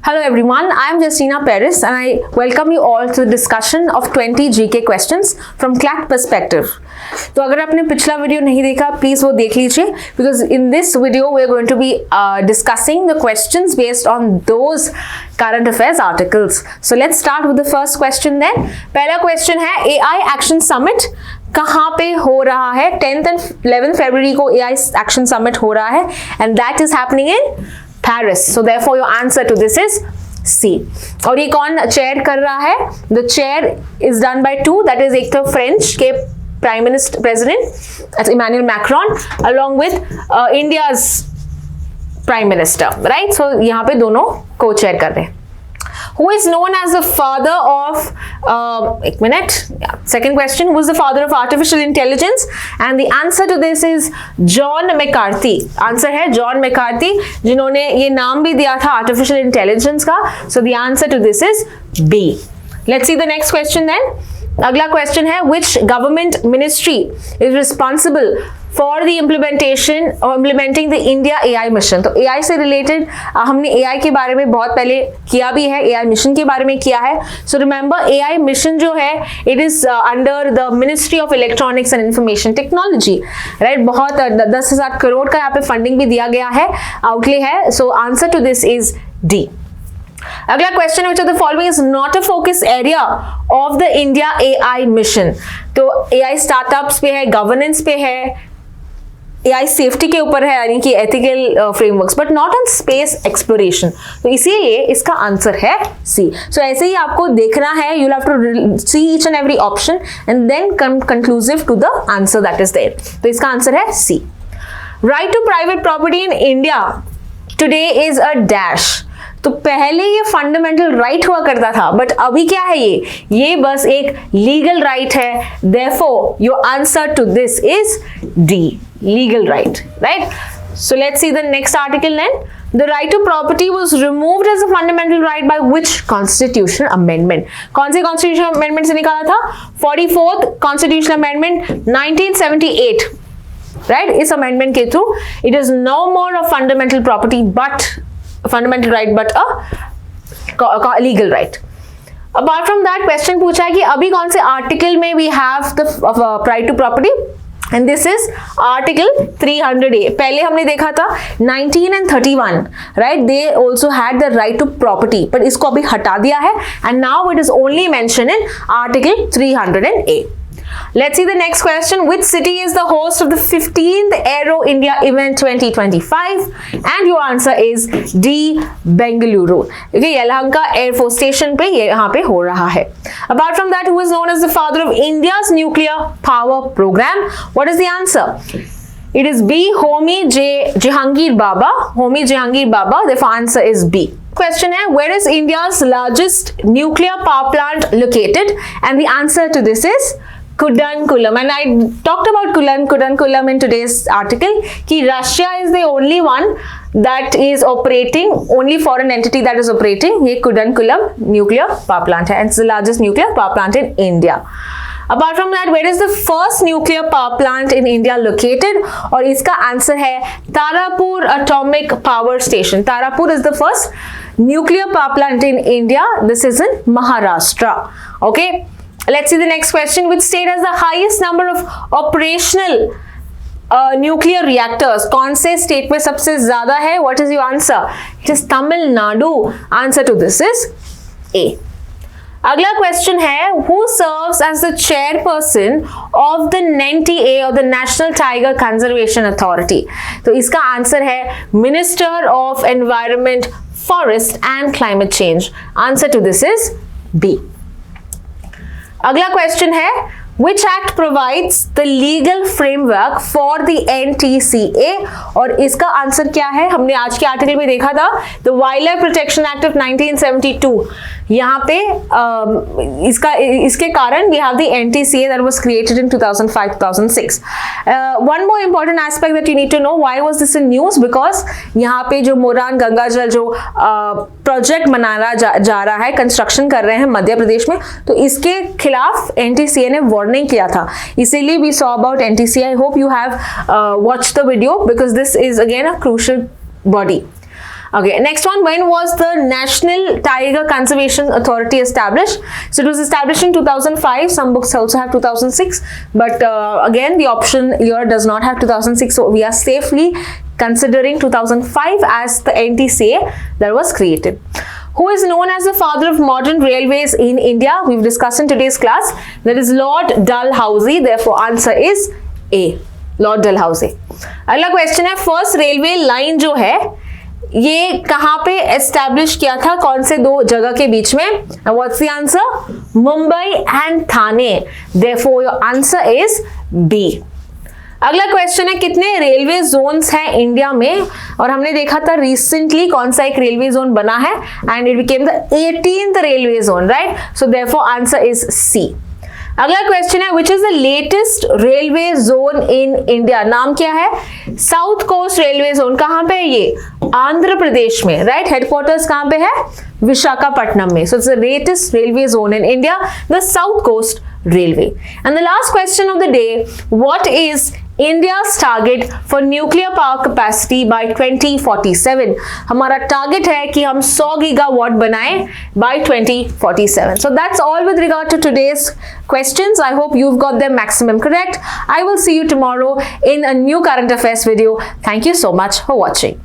Hello everyone, I am Justina Paris and I welcome you all to the discussion of 20 GK questions from CLAT perspective. तो अगर आपने पिछला video नहीं देखा please वो देख लीजिए because in this video we are going to be discussing the questions based on those current affairs articles. So let's start with the first question then. पहला question है AI Action Summit कहाँ पे हो रहा है? 10th and 11th February को AI Action Summit हो रहा है and that is happening in Paris. So therefore your answer to this is C. और ये कौन चेयर कर रहा है? The chair is done by two, that is एक तो फ्रेंच के prime minister president that's Emmanuel Macron along with India's prime minister, right? So यहाँ पे दोनों को चेयर कर रहे हैं. Who is known as the father of एक minute, second question, who is the father of artificial intelligence? And the answer to this is John McCarthy. Answer है John McCarthy जिन्होंने ये नाम भी दिया था artificial intelligence का. So the answer to this is B. Let's see the next question then. अगला question है which government ministry is responsible for the implementation or implementing the India AI mission? तो AI से related हमने AI के बारे में बहुत पहले किया भी है, AI mission के बारे में किया है. So remember AI mission जो है it is under the Ministry of Electronics and Information Technology, right? बहुत 10,000 करोड़ का यहाँ पे फंडिंग भी दिया गया है, outlay है. So answer to this is D. अगला क्वेश्चन है which of the following is not a focus area of the India AI mission? तो AI स्टार्टअप्स पे है, गवर्नेंस पे है, AI सेफ्टी के ऊपर है यानी कि ethical frameworks, but not on space exploration. तो इसीलिए इसका आंसर है सी. सो ऐसे ही आपको देखना है, you have to see each and every option and then come conclusive to the answer that is there. तो इसका आंसर है C. Right to private property in India today is a dash. तो पहले ये फंडामेंटल राइट हुआ करता था, but अभी क्या है ये बस एक लीगल राइट है. Therefore your answer to this is D, legal right, right? So let's see the next article then. The right to property was removed as a fundamental right by which constitutional amendment? कौन से constitutional amendment से निकाला था? 44th constitutional amendment 1978, right? इस amendment के through it is no more a fundamental property but fundamental right but a legal right. Apart from that question पूछा है कि अभी कौन से आर्टिकल में we have the right to property and this is article 300A. पहले हमने देखा था 19 and 31, right? They also had the right to property, but इसको अभी हटा दिया है and now it is only mentioned in article 300A. Let's see the next question. Which city is the host of the 15th Aero India event 2025? And your answer is D, Bengaluru. Okay, Yelahanka Air Force Station पे ये यहाँ पे हो रहा है. Apart from that, who is known as the father of India's nuclear power program? What is the answer? It is B, Homi Jehangir Baba. Homi Jehangir Baba. Therefore, answer is B. Question है, where is India's largest nuclear power plant located? And the answer to this is Kudankulam. And I talked about Kudankulam in today's article कि Russia is the only one that is operating, only foreign entity that is operating ये Kudankulam nuclear power plant है and it's the largest nuclear power plant in India. Apart from that, where is the first nuclear power plant in India located? और इसका answer है Tarapur Atomic Power Station. Tarapur is the first nuclear power plant in India. This is in Maharashtra. Okay. Let's see the next question. Which state has the highest number of operational nuclear reactors? कौन से state में सबसे ज्यादा है? What is your answer? It is Tamil Nadu. Answer to this is A. अगला question है who serves as the chairperson of the NTA or the National Tiger Conservation Authority? तो इसका आंसर है Minister of Environment, Forest and Climate Change. Answer to this is B. अगला question है which act provides the legal framework for the NTCA? और इसका answer क्या है? हमने आज के आर्टिकल में देखा था the Wildlife Protection Act of 1972. यहाँ पे इसके कारण we have the NTCA that was created in 2005-2006. One more important aspect that you need to know, why was this in news? Because यहाँ पे जो मोरान गंगा जल जो प्रोजेक्ट बनाया जा रहा है, कंस्ट्रक्शन कर रहे हैं मध्य प्रदेश में, तो इसके खिलाफ NTCA ने वार्निंग किया था. इसीलिए we saw about NTCA. I hope you have watched the video because this is again a crucial body. Okay, next one, when was the National Tiger Conservation Authority established? So it was established in 2005. Some books also have 2006, but again the option here does not have 2006, so we are safely considering 2005 as the NTCA that was created. Who is known as the father of modern railways in India? We've discussed in today's class. That is Lord Dalhousie. Therefore, answer is A, Lord Dalhousie. अगला question है, first railway line जो है ये कहां पे establish किया था, कौन से दो जगह के बीच में? And what's the answer? Mumbai and Thane. Therefore, your answer is B. अगला क्वेश्चन है, कितने रेलवे जोन्स हैं इंडिया में? और हमने देखा था रिसेंटली कौन सा एक रेलवे जोन बना है, and it became the 18th railway zone, right? So therefore answer is C. अगला क्वेश्चन है, which is the latest railway zone in India? नाम क्या है? South coast railway zone. कहां पे है ये? आंध्र प्रदेश में, राइट? हेडक्वार्टर्स कहां पे है? विशाखापट्टनम में. So it's the latest railway zone in India, the south coast railway. And the last question of the day, what is India's target for nuclear power capacity by 2047? हमारा टारगेट है कि हम 100 gigawatt बनाएं by 2047. So that's all with regard to today's questions. I hope you've got them maximum correct. I will see you tomorrow in a new current affairs video. Thank you so much for watching.